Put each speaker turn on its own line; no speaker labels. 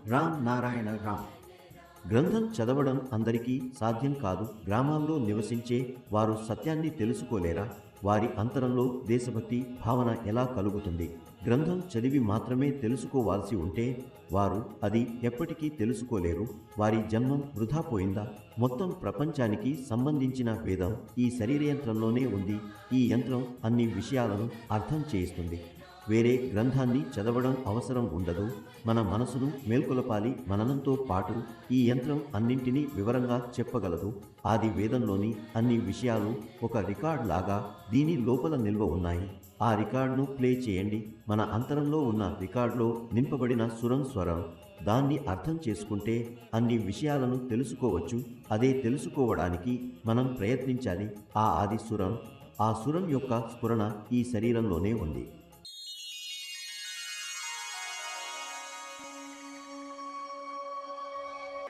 రామ్ నారాయణ రామ్. గ్రంథం చదవడం అందరికీ సాధ్యం కాదు. గ్రామాల్లో నివసించే వారు సత్యాన్ని తెలుసుకోలేరా? వారి అంతరంలో దేశభక్తి భావన ఎలా కలుగుతుంది? గ్రంథం చదివి మాత్రమే తెలుసుకోవాల్సి ఉంటే వారు అది ఎప్పటికీ తెలుసుకోలేరు. వారి జన్మం వృధా పోయిందా? మొత్తం ప్రపంచానికి సంబంధించిన వేదం ఈ శరీరయంత్రంలోనే ఉంది. ఈ యంత్రం అన్ని విషయాలను అర్థం చేయిస్తుంది. వేరే గ్రంథాన్ని చదవడం అవసరం ఉండదు. మన మనసును మేల్కొలపాలి. మననంతో పాటు ఈ యంత్రం అన్నింటినీ వివరంగా చెప్పగలదు. ఆది వేదంలోని అన్ని విషయాలు ఒక రికార్డ్ లాగా దీని లోపల నిల్వ ఉన్నాయి. ఆ రికార్డును ప్లే చేయండి. మన అంతరంలో ఉన్న రికార్డులో నింపబడిన సురం స్వరం. దాన్ని అర్థం చేసుకుంటే అన్ని విషయాలను తెలుసుకోవచ్చు. అదే తెలుసుకోవడానికి మనం ప్రయత్నించాలి. ఆ ఆది సురం, ఆ సురం యొక్క స్ఫురణ ఈ శరీరంలోనే ఉంది.